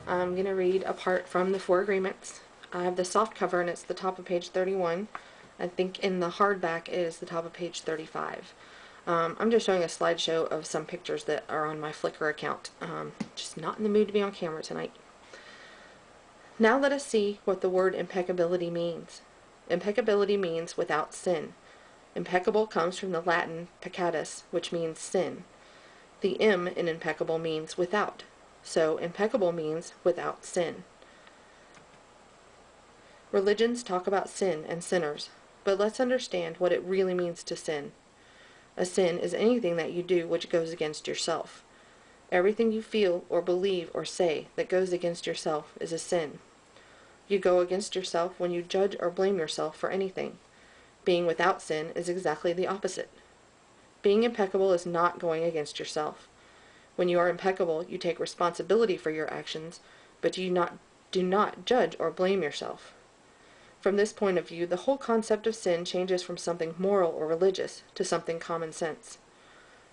I'm going to read a part from the Four Agreements. I have the soft cover and it's the top of page 31. I think in the hardback it is the top of page 35. I'm just showing a slideshow of some pictures that are on my Flickr account. Just not in the mood to be on camera tonight. Now let us see what the word impeccability means. Impeccability means without sin. Impeccable comes from the Latin peccatus, which means sin. The M in impeccable means without, so impeccable means without sin. Religions talk about sin and sinners, but let's understand what it really means to sin. A sin is anything that you do which goes against yourself. Everything you feel or believe or say that goes against yourself is a sin. You go against yourself when you judge or blame yourself for anything. Being without sin is exactly the opposite. Being impeccable is not going against yourself. When you are impeccable, you take responsibility for your actions, but do not judge or blame yourself. From this point of view, the whole concept of sin changes from something moral or religious to something common sense.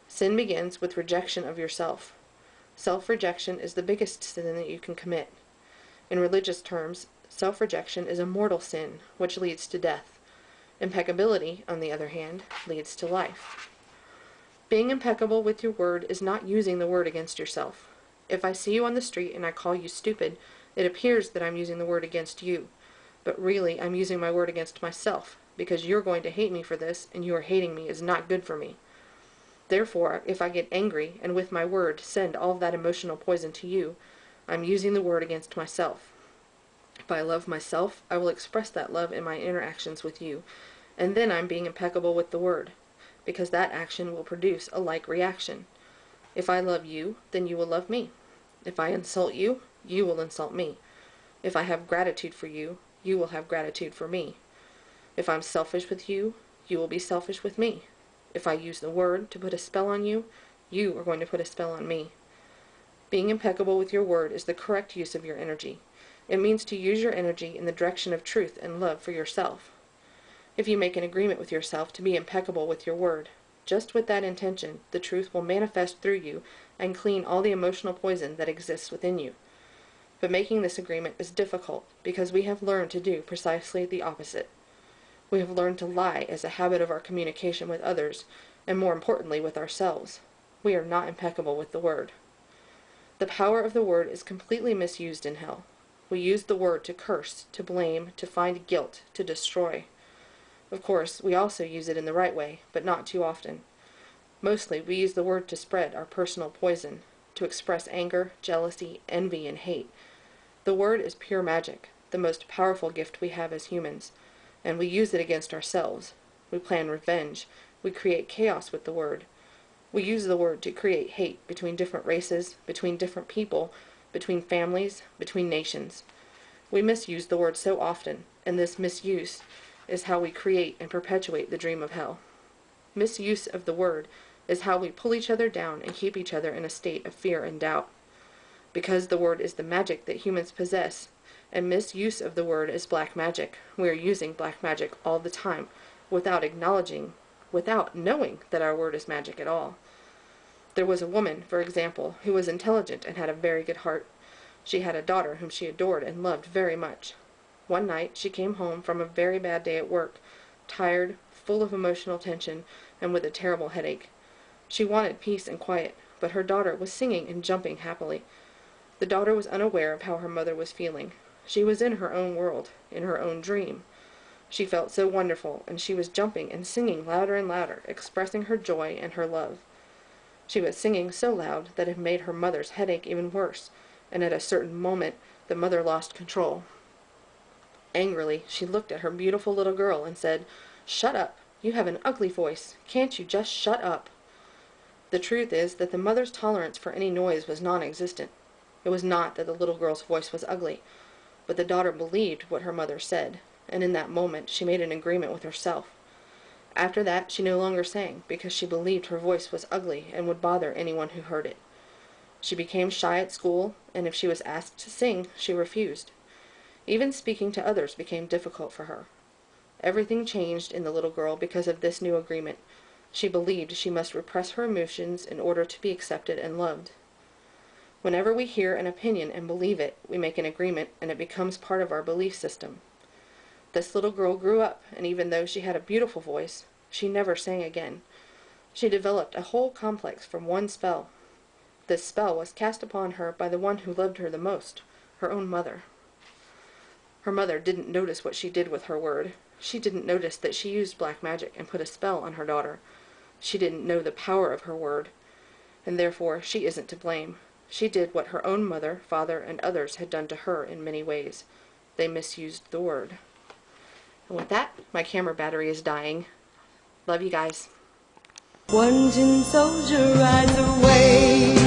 Sin begins with rejection of yourself. Self-rejection is the biggest sin that you can commit. In religious terms, self-rejection is a mortal sin, which leads to death. Impeccability, on the other hand, leads to life. Being impeccable with your word is not using the word against yourself. If I see you on the street and I call you stupid, it appears that I'm using the word against you, but really I'm using my word against myself, because you're going to hate me for this, and your hating me is not good for me. Therefore, if I get angry and with my word send all of that emotional poison to you, I'm using the word against myself. If I love myself, I will express that love in my interactions with you, and then I'm being impeccable with the word, because that action will produce a like reaction. If I love you, then you will love me. If I insult you, you will insult me. If I have gratitude for you, you will have gratitude for me. If I'm selfish with you, you will be selfish with me. If I use the word to put a spell on you, you are going to put a spell on me. Being impeccable with your word is the correct use of your energy. It means to use your energy in the direction of truth and love for yourself. If you make an agreement with yourself to be impeccable with your word, just with that intention, the truth will manifest through you and clean all the emotional poison that exists within you. But making this agreement is difficult because we have learned to do precisely the opposite. We have learned to lie as a habit of our communication with others, and more importantly with ourselves. We are not impeccable with the word. The power of the word is completely misused in hell. We use the word to curse, to blame, to find guilt, to destroy. Of course, we also use it in the right way, but not too often. Mostly, we use the word to spread our personal poison, to express anger, jealousy, envy, and hate. The word is pure magic, the most powerful gift we have as humans, and we use it against ourselves. We plan revenge. We create chaos with the word. We use the word to create hate between different races, between different people, between families, between nations. We misuse the word so often, and this misuse is how we create and perpetuate the dream of hell. Misuse of the word is how we pull each other down and keep each other in a state of fear and doubt. Because the word is the magic that humans possess, and misuse of the word is black magic, we are using black magic all the time without knowing that our word is magic at all. There was a woman, for example, who was intelligent and had a very good heart. She had a daughter whom she adored and loved very much. One night she came home from a very bad day at work, tired, full of emotional tension, and with a terrible headache. She wanted peace and quiet, but her daughter was singing and jumping happily. The daughter was unaware of how her mother was feeling. She was in her own world, in her own dream. She felt so wonderful, and she was jumping and singing louder and louder, expressing her joy and her love. She was singing so loud that it made her mother's headache even worse, and at a certain moment the mother lost control. Angrily, she looked at her beautiful little girl and said, "Shut up! You have an ugly voice. Can't you just shut up?" The truth is that the mother's tolerance for any noise was non-existent. It was not that the little girl's voice was ugly, but the daughter believed what her mother said, and in that moment she made an agreement with herself. After that she no longer sang, because she believed her voice was ugly and would bother anyone who heard it. She became shy at school, and if she was asked to sing, she refused. Even speaking to others became difficult for her. Everything changed in the little girl because of this new agreement. She believed she must repress her emotions in order to be accepted and loved. Whenever we hear an opinion and believe it, we make an agreement and it becomes part of our belief system. This little girl grew up, and even though she had a beautiful voice, she never sang again. She developed a whole complex from one spell. This spell was cast upon her by the one who loved her the most, her own mother. Her mother didn't notice what she did with her word. She didn't notice that she used black magic and put a spell on her daughter. She didn't know the power of her word, and therefore she isn't to blame. She did what her own mother, father, and others had done to her in many ways. They misused the word. And with that, my camera battery is dying. Love you guys. One tin soldier rides away.